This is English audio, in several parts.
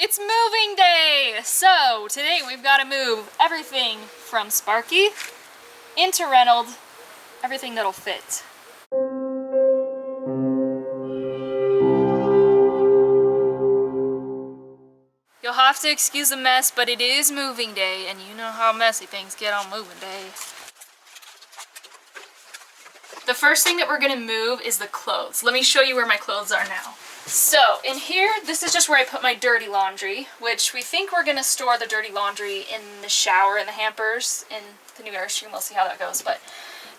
It's moving day! So, today we've got to move everything from Sparky into Reynolds, everything that'll fit. You'll have to excuse the mess, but it is moving day, and you know how messy things get on moving day. The first thing that we're gonna move is the clothes. Let me show you where my clothes are now. So, in here, this is just where I put my dirty laundry, which we think we're gonna store the dirty laundry in the shower in the hampers in the new Airstream. We'll see how that goes, but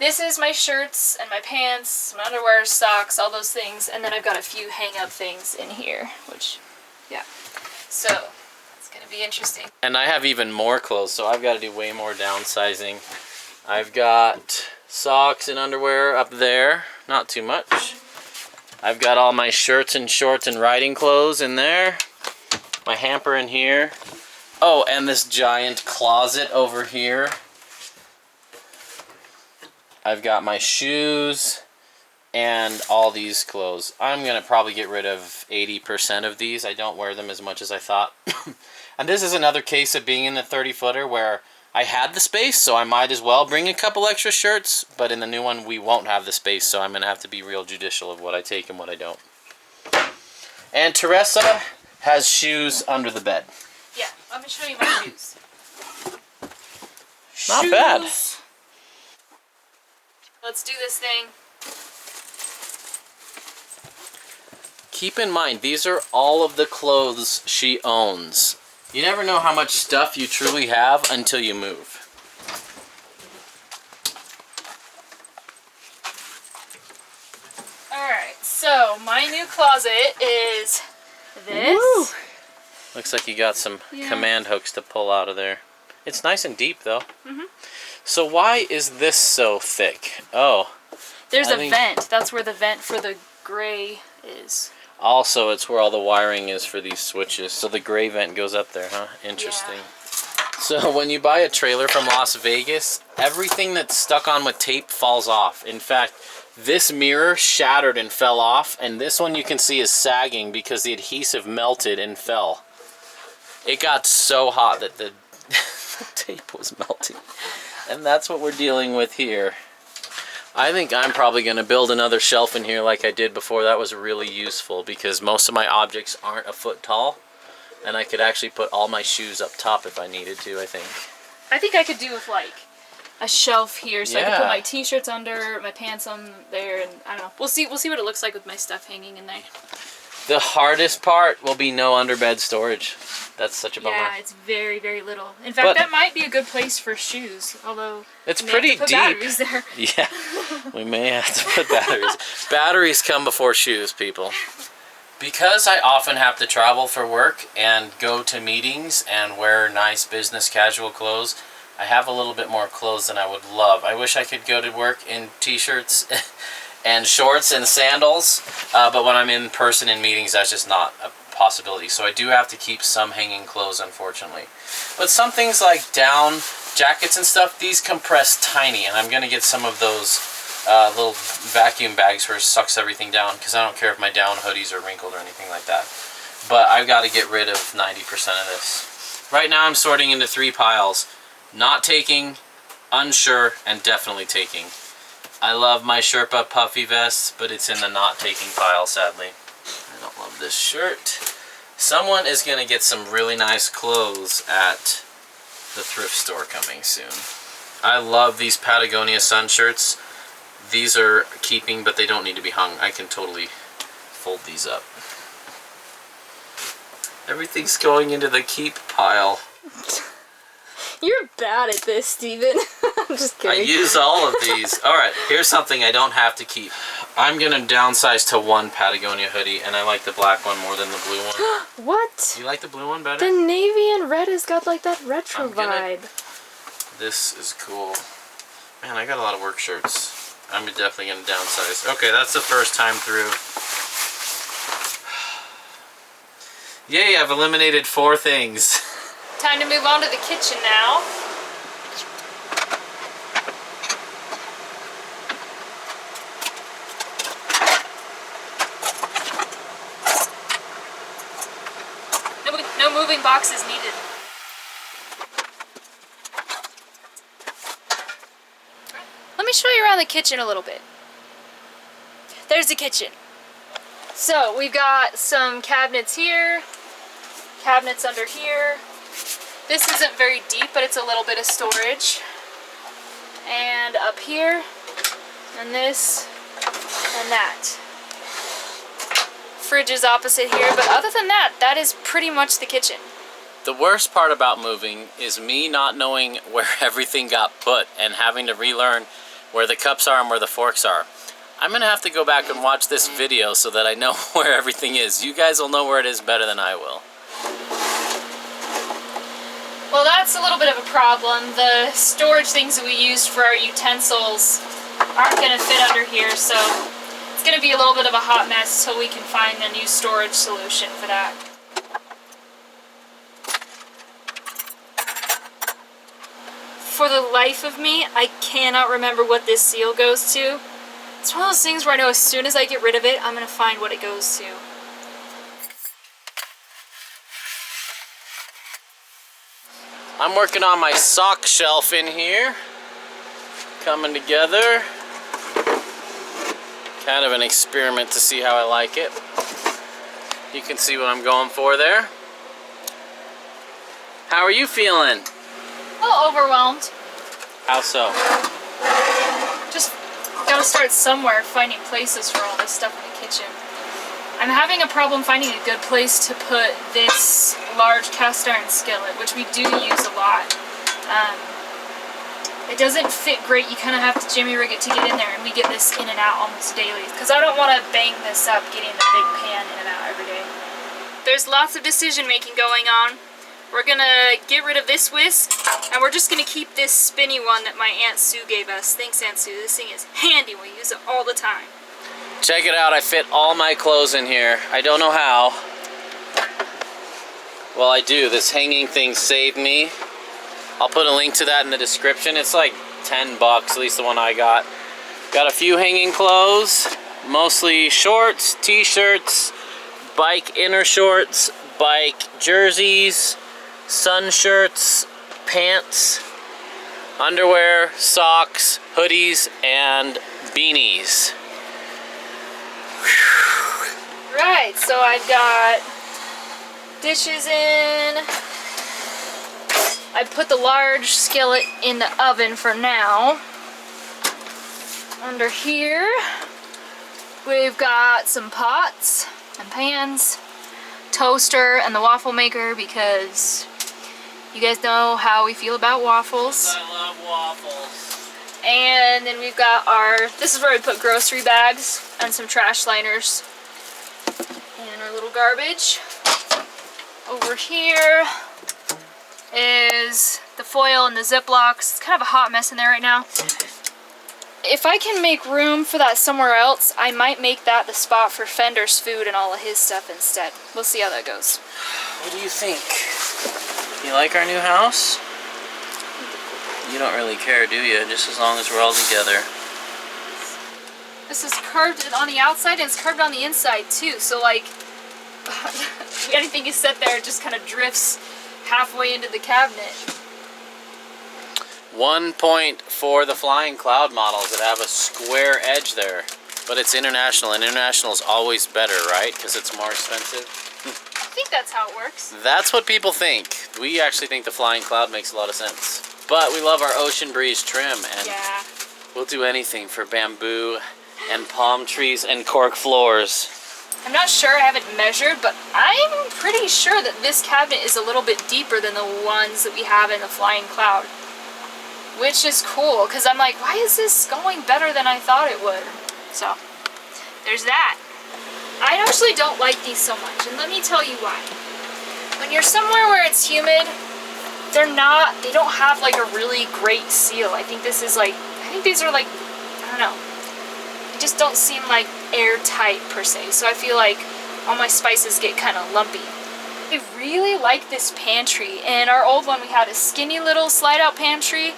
this is my shirts and my pants, my underwear, socks, all those things, and then I've got a few hang-up things in here, which, yeah. So, it's gonna be interesting. And I have even more clothes, so I've got to do way more downsizing. I've got socks and underwear up there, not too much. I've got all my shirts and shorts and riding clothes in there. My hamper in here. Oh, and this giant closet over here. I've got my shoes and all these clothes. I'm going to probably get rid of 80% of these. I don't wear them as much as I thought. And this is another case of being in the 30-footer where I had the space, so I might as well bring a couple extra shirts, but in the new one we won't have the space, so I'm going to have to be real judicial of what I take and what I don't. And Teresa has shoes under the bed. Yeah, let me show you my shoes. Not bad. Let's do this thing. Keep in mind, these are all of the clothes she owns. You never know how much stuff you truly have until you move. Alright, so my new closet is this. Woo! Looks like you got some command hooks to pull out of there. It's nice and deep though. So why is this so thick? Oh. There's a vent. That's where the vent for the gray is. Also, it's where all the wiring is for these switches. So the gray vent goes up there, huh? Interesting. Yeah. So when you buy a trailer from Las Vegas, everything that's stuck on with tape falls off. In fact, this mirror shattered and fell off, and this one you can see is sagging because the adhesive melted and fell. It got so hot that the tape was melting. And that's what we're dealing with here. I think I'm probably going to build another shelf in here like I did before. That was really useful because most of my objects aren't a foot tall. And I could actually put all my shoes up top if I needed to, I think. I think I could do with like a shelf here so I could put my t-shirts under, my pants on there, and I don't know. We'll see what it looks like with my stuff hanging in there. The hardest part will be no underbed storage. That's such a bummer. Yeah, it's very, very little. In fact, that might be a good place for shoes, although it's pretty deep. Batteries there. Yeah, we may have to put batteries. Batteries come before shoes, people. Because I often have to travel for work and go to meetings and wear nice business casual clothes, I have a little bit more clothes than I would love. I wish I could go to work in t-shirts and shorts and sandals, but when I'm in person in meetings, that's just not a possibility. So I do have to keep some hanging clothes, unfortunately. But some things like down jackets and stuff, these compress tiny, and I'm going to get some of those little vacuum bags where it sucks everything down, because I don't care if my down hoodies are wrinkled or anything like that. But I've got to get rid of 90% of this. Right now I'm sorting into 3 piles. Not taking, unsure, and definitely taking. I love my Sherpa puffy vest, but it's in the not taking pile, sadly. I don't love this shirt. Someone is going to get some really nice clothes at the thrift store coming soon. I love these Patagonia sun shirts. These are keeping, but they don't need to be hung. I can totally fold these up. Everything's going into the keep pile. You're bad at this, Steven. I'm just kidding. I use all of these. Alright, here's something I don't have to keep. I'm going to downsize to 1 Patagonia hoodie, and I like the black one more than the blue one. What? You like the blue one better? The navy and red has got like that retro vibe. This is cool. Man, I got a lot of work shirts. I'm definitely going to downsize. Okay, that's the first time through. Yay, I've eliminated 4 things. Time to move on to the kitchen now. No moving boxes needed. Let me show you around the kitchen a little bit. There's the kitchen. So we've got some cabinets here, cabinets under here. This isn't very deep, but it's a little bit of storage. And up here, and this, and that. Fridge is opposite here, but other than that, that is pretty much the kitchen. The worst part about moving is me not knowing where everything got put and having to relearn where the cups are and where the forks are. I'm gonna have to go back and watch this video so that I know where everything is. You guys will know where it is better than I will. Well, that's a little bit of a problem. The storage things that we used for our utensils aren't gonna fit under here, so it's gonna be a little bit of a hot mess till we can find a new storage solution for that. For the life of me, I cannot remember what this seal goes to. It's one of those things where I know as soon as I get rid of it, I'm gonna find what it goes to. I'm working on my sock shelf in here. Coming together. Kind of an experiment to see how I like it. You can see what I'm going for there. How are you feeling? A little overwhelmed. How so? Just gotta start somewhere finding places for all this stuff in the kitchen. I'm having a problem finding a good place to put this large cast iron skillet, which we do use a lot. It doesn't fit great. You kind of have to jimmy rig it to get in there, and we get this in and out almost daily because I don't want to bang this up getting the big pan in and out every day. There's lots of decision making going on. We're gonna get rid of this whisk, and we're just gonna keep this spinny one that my Aunt Sue gave us. Thanks, Aunt Sue. This thing is handy. We use it all the time. Check it out, I fit all my clothes in here. I don't know how. Well, I do. This hanging thing saved me. I'll put a link to that in the description. It's like 10 bucks, at least the one I got. Got a few hanging clothes, mostly shorts, t-shirts, bike inner shorts, bike jerseys, sun shirts, pants, underwear, socks, hoodies, and beanies. Right, so I've got dishes in. I put the large skillet in the oven for now. Under here, we've got some pots and pans, toaster, and the waffle maker because you guys know how we feel about waffles. I love waffles. And then we've got this is where we put grocery bags and some trash liners and our little garbage. Over here is the foil and the Ziplocs. It's kind of a hot mess in there right now. If I can make room for that somewhere else, I might make that the spot for Fender's food and all of his stuff instead. We'll see how that goes. What do you think? You like our new house? You don't really care, do you? Just as long as we're all together. This is curved on the outside and it's curved on the inside too, so like anything you set there just kind of drifts halfway into the cabinet. 1 point for the Flying Cloud models that have a square edge there. But it's international, and international is always better, right? Because it's more expensive. I think that's how it works. That's what people think. We actually think the Flying Cloud makes a lot of sense. But we love our Ocean Breeze trim, and yeah, we'll do anything for bamboo and palm trees and cork floors. I'm not sure, I haven't measured, but I'm pretty sure that this cabinet is a little bit deeper than the ones that we have in the Flying Cloud. Which is cool, because I'm like, why is this going better than I thought it would? So, there's that. I actually don't like these so much, and let me tell you why. When you're somewhere where it's humid, they don't have like a really great seal. I think these are like, I don't know. They just don't seem like airtight per se, so I feel like all my spices get kind of lumpy. I really like this pantry. In our old one, we had a skinny little slide-out pantry,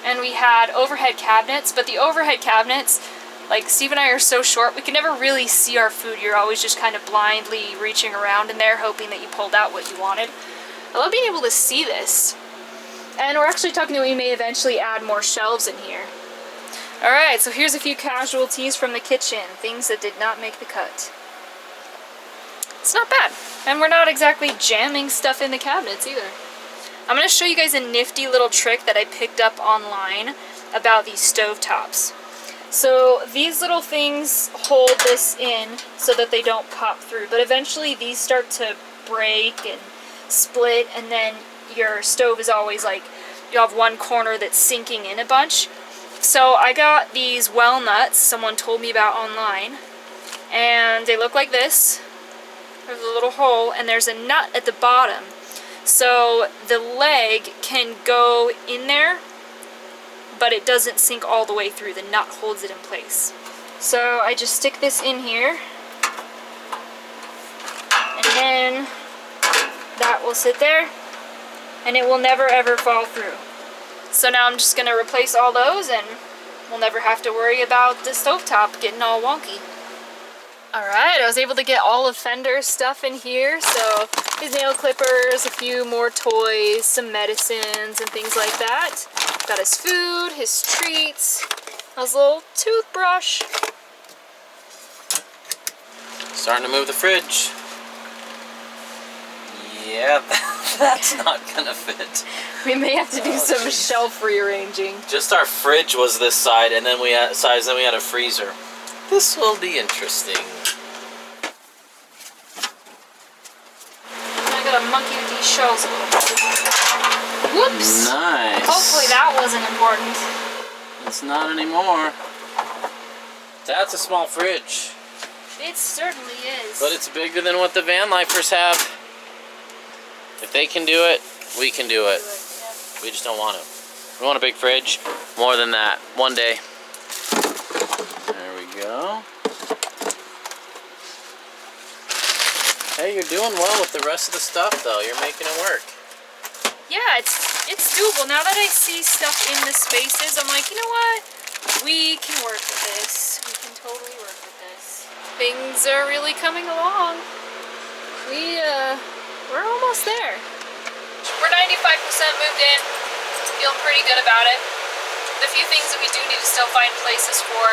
and we had overhead cabinets, but the overhead cabinets, like Steve and I are so short, we can never really see our food. You're always just kind of blindly reaching around in there, hoping that you pulled out what you wanted. I love being able to see this. And we're actually talking that we may eventually add more shelves in here. Alright, so here's a few casualties from the kitchen. Things that did not make the cut. It's not bad. And we're not exactly jamming stuff in the cabinets either. I'm going to show you guys a nifty little trick that I picked up online about these stove tops. So these little things hold this in so that they don't pop through, but eventually these start to break and split, and then your stove is always like, you have one corner that's sinking in a bunch. So I got these well nuts someone told me about online, and they look like this. There's a little hole and there's a nut at the bottom, so the leg can go in there but it doesn't sink all the way through. The nut holds it in place. So I just stick this in here, and then that will sit there, and it will never ever fall through. So now I'm just going to replace all those, and we'll never have to worry about the stovetop getting all wonky. Alright, I was able to get all of Fender's stuff in here, so his nail clippers, a few more toys, some medicines and things like that. Got his food, his treats, his little toothbrush. Starting to move the fridge. Yeah, that's not gonna fit. We may have to do some shelf rearranging. Just our fridge was this side, and then we had a freezer. This will be interesting. I gotta monkey with these shelves a little bit. Whoops! Nice. Hopefully that wasn't important. It's not anymore. That's a small fridge. It certainly is. But it's bigger than what the van lifers have. If they can do it, we can do it. Yeah. We just don't want to. We want a big fridge. More than that. One day. There we go. Hey, you're doing well with the rest of the stuff, though. You're making it work. Yeah, it's doable. Now that I see stuff in the spaces, I'm like, you know what? We can work with this. We can totally work with this. Things are really coming along. We're almost there. We're 95% moved in. Feel pretty good about it. The few things that we do need to still find places for,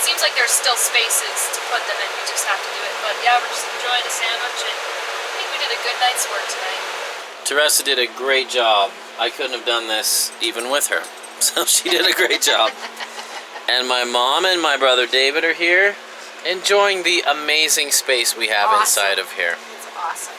seems like there's still spaces to put them in. We just have to do it. But yeah, we're just enjoying a sandwich, and I think we did a good night's work tonight. Teresa did a great job. I couldn't have done this even with her. So she did a great job. And my mom and my brother David are here, enjoying the amazing space we have inside of here. It's awesome.